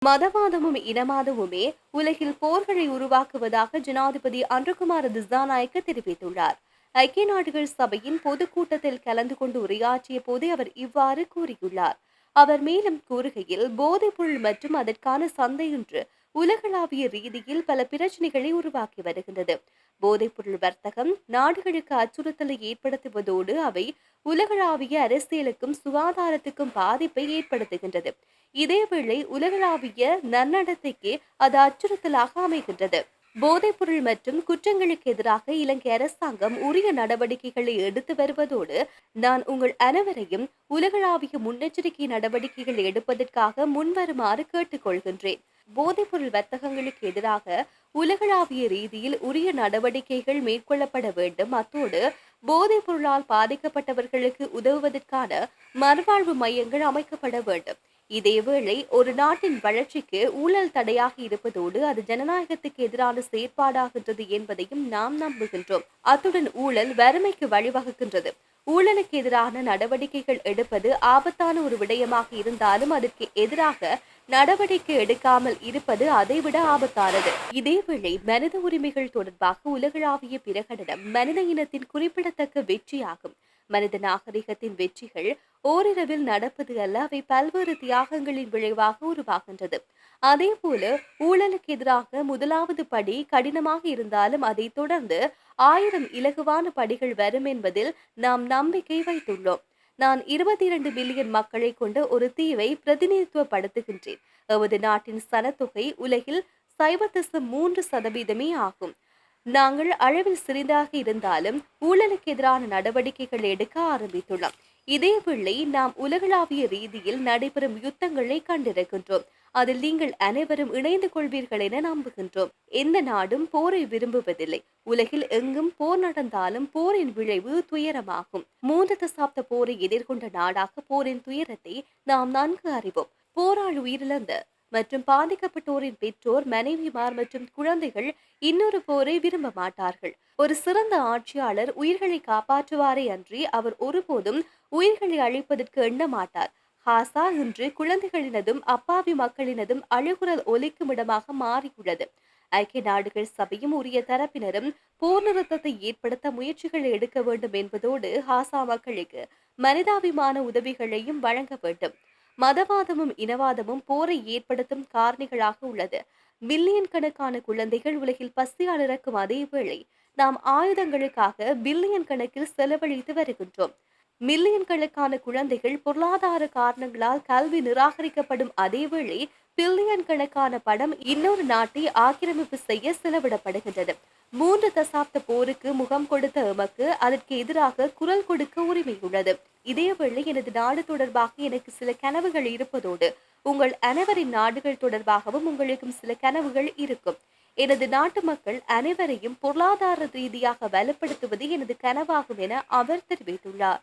மதவாதமும் இனவாதமுமே உலகில் போர்களை உருவாக்குவதாக ஜனாதிபதி அன்ருகுமார திசாநாயக்க தெரிவித்துள்ளார். ஐக்கிய நாடுகள் சபையின் பொதுக்கூட்டத்தில் கலந்து கொண்டு உரையாற்றிய போது அவர் இவ்வாறு கூறியுள்ளார். அவர் மேலும் கூறுகையில், போதைப்பொருள் மற்றும் அதற்கான சந்தையொன்று உலகளாவிய ரீதியில் பல பிரச்சினைகளை உருவாக்கி வருகின்றது. போதைப்பொருள் வர்த்தகம் நாடுகளுக்கு அச்சுறுத்தலை ஏற்படுத்துவதோடு அவை உலகளாவிய அரசியலுக்கும் சுகாதாரத்துக்கும் பாதிப்பை ஏற்படுத்துகின்றது. இதேவேளை உலகளாவிய நன்னடத்தைக்கு அது அச்சுறுத்தலாக அமைகின்றது. போதைப்பொருள் மற்றும் குற்றங்களுக்கு எதிராக இலங்கை அரசாங்கம் உரிய நடவடிக்கைகளை எடுத்து வருவதோடு நான் உங்கள் அனைவரையும் உலகளாவிய முன்னெச்சரிக்கை நடவடிக்கைகள் எடுப்பதற்காக முன்வருமாறு கேட்டுக்கொள்கின்றேன். போதைப்பொருள் வர்த்தகங்களுக்கு எதிராக உலகளாவிய ரீதியில் உரிய நடவடிக்கைகள் மேற்கொள்ளப்பட வேண்டும். அத்தோடு போதைப் பொருளால் பாதிக்கப்பட்டவர்களுக்கு உதவுவதற்கான மறுவாழ்வு மையங்கள் அமைக்கப்பட வேண்டும். இதேவேளை ஒரு நாட்டின் வளர்ச்சிக்கு ஊழல் தடையாக இருப்பதோடு அது ஜனநாயகத்துக்கு எதிரான செயற்பாடாகின்றது என்பதையும் நாம் நம்புகின்றோம். அத்துடன் ஊழல் வறுமைக்கு வழிவகுக்கின்றது. ஊழலுக்கு எதிரான நடவடிக்கைகள் எடுப்பது ஆபத்தான ஒரு விடயமாக இருந்தாலும் அதற்கு எதிராக நடவடிக்கை எடுக்காமல் இருப்பது அதைவிட ஆபத்தானது. இதேவேளை மனித உரிமைகள் தொடர்பாக உலகளாவிய பிரகடனம் மனித இனத்தின் குறிப்பிடத்தக்க வெற்றியாகும். மனித நாகரிகத்தின் வெற்றிகள் ஓரிரவில் நடப்பது அல்ல, அவை பல்வேறு தியாகங்களின் விளைவாக உருவாகின்றது. அதேபோல ஊழலுக்கு எதிராக முதலாவது படி கடினமாக இருந்தாலும் அதை தொடர்ந்து 1000 இலகுவான படிகள் வரும் என்பதில் நாம் நம்பிக்கை வைத்துள்ளோம். நான் 22 பில்லியன் மக்களை கொண்ட ஒரு தீவை பிரதிநிதித்துவப்படுத்துகின்றேன். எமது நாட்டின் சனத்தொகை உலகில் 0.3% ஆகும். நாங்கள் அளவில் சிறிதாக இருந்தாலும் ஊழலுக்கு எதிரான நடவடிக்கைகள் எடுக்க ஆரம்பித்துள்ளோம். இதேவேளை நாம் உலகளாவிய ரீதியில் நடைபெறும் யுத்தங்களை கண்டிருக்கின்றோம். அதில் நீங்கள் அனைவரும் இணைந்து கொள்வீர்கள் என நம்புகின்றோம். எந்த நாடும் போரை விரும்புவதில்லை. உலகில் எங்கும் போர் நடந்தாலும் போரின் விளைவு துயரமாகும். 3 தசாப்த போரை எதிர்கொண்ட நாடாக போரின் துயரத்தை நாம் நன்கு அறிவோம். போரால் உயிரிழந்த மற்றும் பாதிக்கப்பட்டோரின் பெற்றோர், மனைவிமார் மற்றும் குழந்தைகள் இன்னொரு போரை விரும்ப மாட்டார்கள். ஒரு சிறந்த ஆட்சியாளர் உயிர்களை காப்பாற்றுவாரே அன்றி அவர் ஒருபோதும் உயிர்களை அழிப்பதற்கு எண்ண மாட்டார். ஹாசா இன்று குழந்தைகளினதும் அப்பாவி மக்களினதும் அழுகுரல் ஒலிக்கும் இடமாக மாறியுள்ளது. ஐக்கிய நாடுகள் சபையும் உரிய தரப்பினரும் போர் நிறுத்தத்தை ஏற்படுத்த முயற்சிகளை எடுக்க வேண்டும் என்பதோடு ஹாசா மக்களுக்கு மனிதாபிமான உதவிகளையும் வழங்க வேண்டும். மதவாதமும் இனவாதமும் போரை ஏற்படுத்தும் காரணிகளாக உள்ளது. பில்லியன் கணக்கான குழந்தைகள் உலகில் பசியால் இறக்கும் அதேவேளை நாம் ஆயுதங்களுக்காக பில்லியன் கணக்கில் செலவழித்து வருகின்றோம். மில்லியன் கணக்கான குழந்தைகள் பொருளாதார காரணங்களால் கல்வி நிராகரிக்கப்படும் அதேவேளை பில்லியன் கணக்கான பணம் இன்னொரு நாட்டை ஆக்கிரமிப்பு செய்ய செலவிடப்படுகின்றது. 3 தசாப்த போருக்கு முகம் கொடுத்த எமக்கு அதற்கு எதிராக குரல் கொடுக்க உரிமை உள்ளது. இதேவேளை எனது நாடு தொடர்பாக எனக்கு சில கனவுகள் இருப்பதோடு உங்கள் அனைவரின் நாடுகள் தொடர்பாகவும் உங்களுக்கும் சில கனவுகள் இருக்கும். எனது நாட்டு மக்கள் அனைவரையும் பொருளாதார ரீதியாக வலுப்படுத்துவது எனது கனவாகும் என அவர் தெரிவித்துள்ளார்.